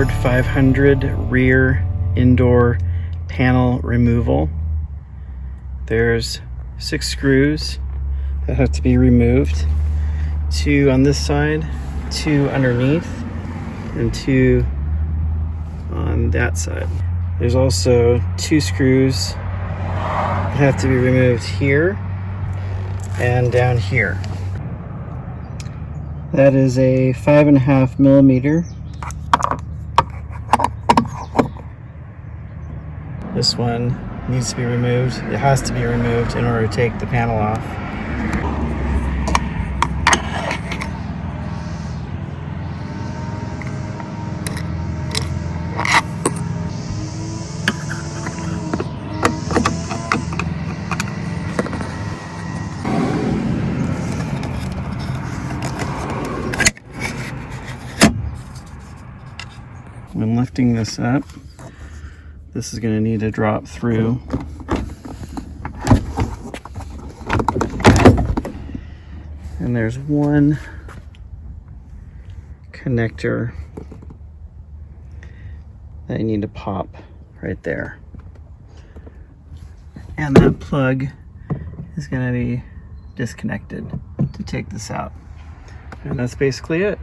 Ford 500 rear indoor panel removal. There's 6 screws that have to be removed. 2 on this side, 2 underneath, and 2 on that side. There's also 2 screws that have to be removed here and down here. That is a 5.5 millimeter. This one needs to be removed. It has to be removed in order to take the panel off. When lifting this up, this is going to need to drop through. And there's one connector that you need to pop right there. And that plug is going to be disconnected to take this out. And that's basically it.